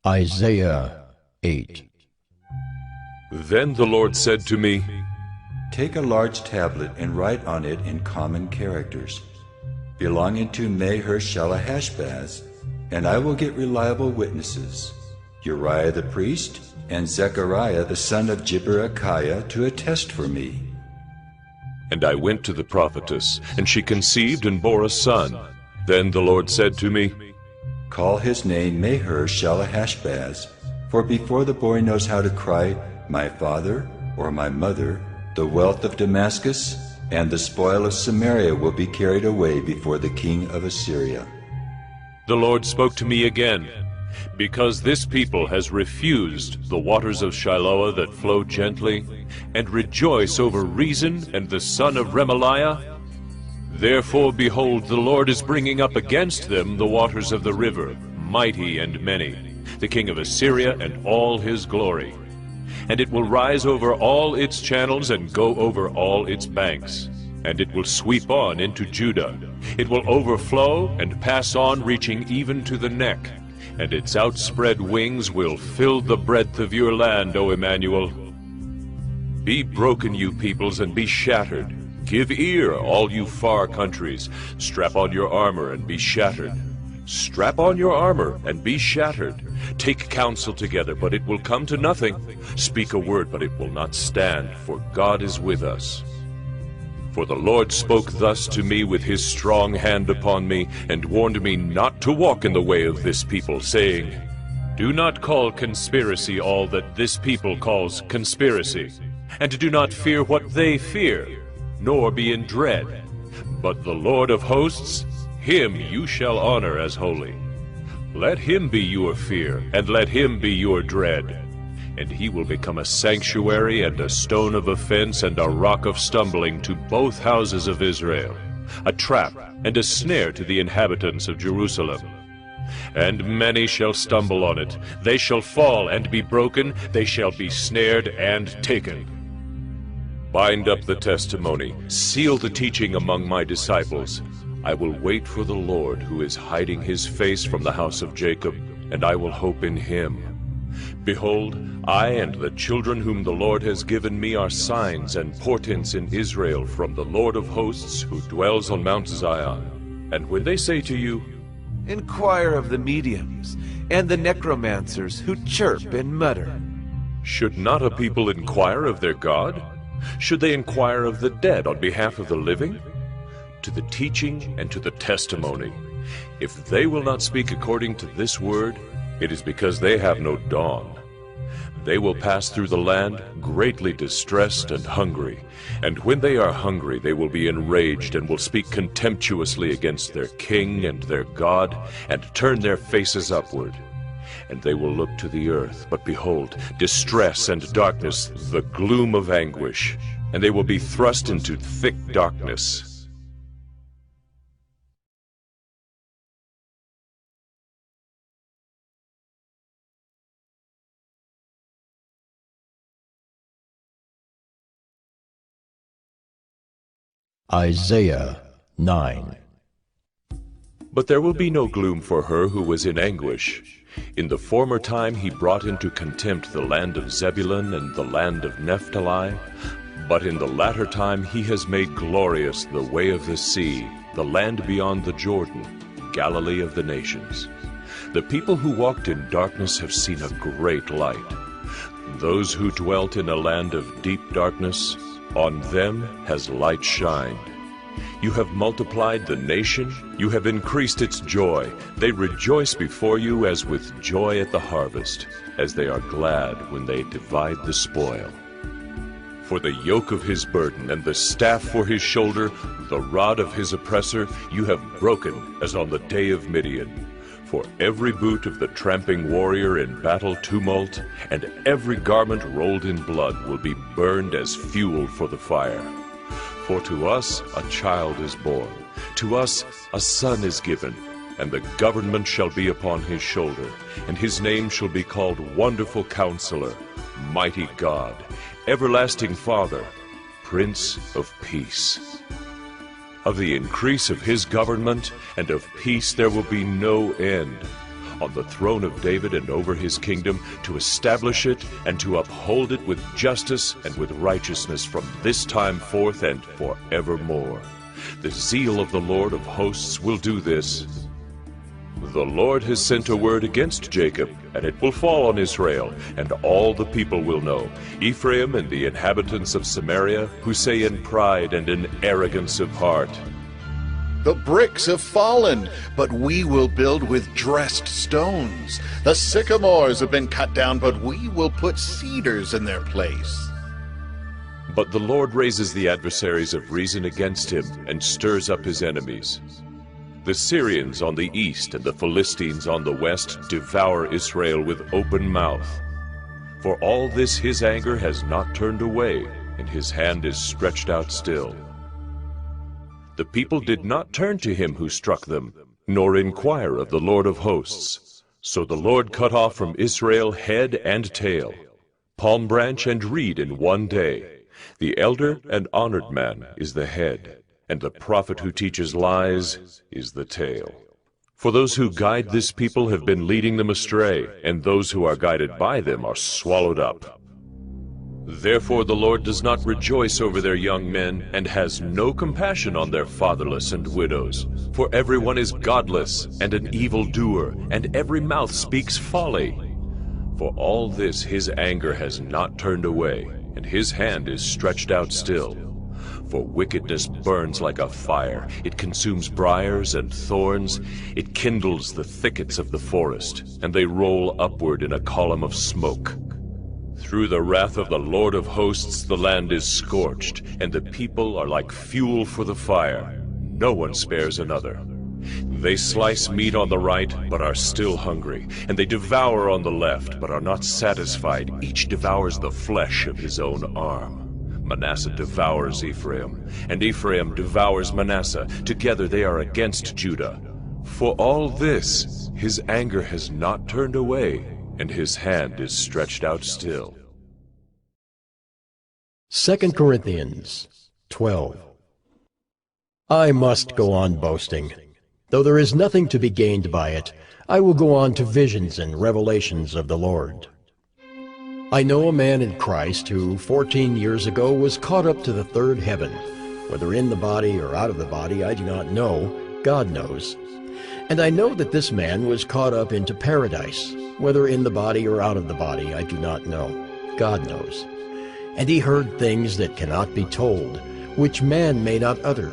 Isaiah 8. Then the Lord said to me, Take a large tablet and write on it in common characters, belonging to Maher-shalal-Hash-Baz, and I will get reliable witnesses, Uriah the priest and Zechariah the son of Jeberechiah, to attest for me. And I went to the prophetess, and she conceived and bore a son. Then the Lord said to me, Call his name Maher-shalal-Hash-Baz, for before the boy knows how to cry, My father, or my mother, the wealth of Damascus and the spoil of Samaria will be carried away before the king of Assyria. The Lord spoke to me again, because this people has refused the waters of Shiloah that flow gently, and rejoice over Rezin and the son of Remaliah. Therefore, behold, the Lord is bringing up against them the waters of the river, mighty and many, the king of Assyria and all his glory. And it will rise over all its channels and go over all its banks. And it will sweep on into Judah. It will overflow and pass on, reaching even to the neck. And its outspread wings will fill the breadth of your land, O Emmanuel. Be broken, you peoples, and be shattered. Give ear, all you far countries. Strap on your armor and be shattered. Strap on your armor and be shattered. Take counsel together, but it will come to nothing. Speak a word, but it will not stand, for God is with us. For the Lord spoke thus to me with his strong hand upon me, and warned me not to walk in the way of this people, saying, Do not call conspiracy all that this people calls conspiracy, and do not fear what they fear, nor be in dread. But the Lord of hosts, him you shall honor as holy. Let him be your fear, and let him be your dread. And he will become a sanctuary and a stone of offense and a rock of stumbling to both houses of Israel, a trap and a snare to the inhabitants of Jerusalem. And many shall stumble on it. They shall fall and be broken. They shall be snared and taken. Bind up the testimony. Seal the teaching among my disciples. I will wait for the Lord, who is hiding his face from the house of Jacob, and I will hope in him. Behold, I and the children whom the Lord has given me are signs and portents in Israel from the Lord of hosts, who dwells on Mount Zion. And when they say to you, Inquire of the mediums and the necromancers who chirp and mutter, should not a people inquire of their God? Should they inquire of the dead on behalf of the living? To the teaching and to the testimony. If they will not speak according to this word, it is because they have no dawn. They will pass through the land greatly distressed and hungry, and when they are hungry they will be enraged and will speak contemptuously against their king and their God, and turn their faces upward. And they will look to the earth, but behold, distress and darkness, the gloom of anguish, and they will be thrust into thick darkness. Isaiah 9. But there will be no gloom for her who was in anguish. In the former time he brought into contempt the land of Zebulun and the land of Naphtali. But in the latter time he has made glorious the way of the sea, the land beyond the Jordan, Galilee of the nations. The people who walked in darkness have seen a great light. Those who dwelt in a land of deep darkness, on them has light shined. You have multiplied the nation, you have increased its joy. They rejoice before you as with joy at the harvest, as they are glad when they divide the spoil. For the yoke of his burden and the staff for his shoulder, the rod of his oppressor, you have broken as on the day of Midian. For every boot of the tramping warrior in battle tumult, and every garment rolled in blood will be burned as fuel for the fire. For to us a child is born, to us a son is given, and the government shall be upon his shoulder, and his name shall be called Wonderful Counselor, Mighty God, Everlasting Father, Prince of Peace. Of the increase of his government and of peace there will be no end, on the throne of David and over his kingdom, to establish it and to uphold it with justice and with righteousness from this time forth and forevermore. The zeal of the Lord of hosts will do this. The Lord has sent a word against Jacob, and it will fall on Israel, and all the people will know, Ephraim and the inhabitants of Samaria, who say in pride and in arrogance of heart, The bricks have fallen, but we will build with dressed stones. The sycamores have been cut down, but we will put cedars in their place. But the Lord raises the adversaries of reason against him, and stirs up his enemies. The Syrians on the east and the Philistines on the west devour Israel with open mouth. For all this his anger has not turned away, and his hand is stretched out still. The people did not turn to him who struck them, nor inquire of the Lord of hosts. So the Lord cut off from Israel head and tail, palm branch and reed in one day. The elder and honored man is the head, and the prophet who teaches lies is the tail. For those who guide this people have been leading them astray, and those who are guided by them are swallowed up. Therefore the Lord does not rejoice over their young men, and has no compassion on their fatherless and widows. For everyone is godless and an evildoer, and every mouth speaks folly. For all this his anger has not turned away, and his hand is stretched out still. For wickedness burns like a fire. It consumes briars and thorns. It kindles the thickets of the forest, and they roll upward in a column of smoke. Through the wrath of the Lord of hosts the land is scorched, and the people are like fuel for the fire. No one spares another. They slice meat on the right, but are still hungry, and they devour on the left, but are not satisfied. Each devours the flesh of his own arm. Manasseh devours Ephraim, and Ephraim devours Manasseh. Together they are against Judah. For all this his anger has not turned away, and his hand is stretched out still. 2 Corinthians 12. I must go on boasting. Though there is nothing to be gained by it, I will go on to visions and revelations of the Lord. I know a man in Christ who 14 years ago was caught up to the third heaven. Whether in the body or out of the body, I do not know. God knows. And I know that this man was caught up into paradise. Whether in the body or out of the body, I do not know. God knows. And he heard things that cannot be told, which man may not utter.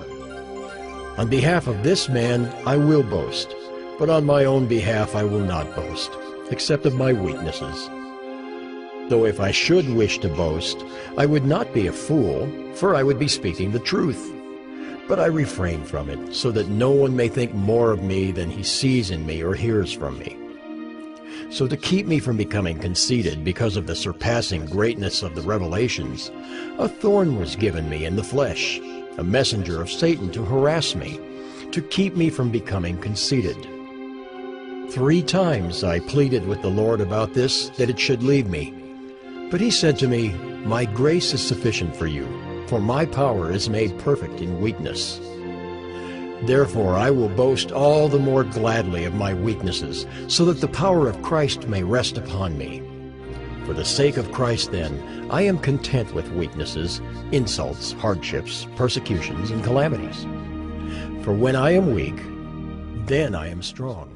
On behalf of this man I will boast, but on my own behalf I will not boast, except of my weaknesses. Though if I should wish to boast, I would not be a fool, for I would be speaking the truth. But I refrain from it, so that no one may think more of me than he sees in me or hears from me. So to keep me from becoming conceited because of the surpassing greatness of the revelations, a thorn was given me in the flesh, a messenger of Satan to harass me, to keep me from becoming conceited. 3 times I pleaded with the Lord about this, that it should leave me. But he said to me, My grace is sufficient for you, for my power is made perfect in weakness. Therefore I will boast all the more gladly of my weaknesses, so that the power of Christ may rest upon me. For the sake of Christ, then, I am content with weaknesses, insults, hardships, persecutions, and calamities. For when I am weak, then I am strong.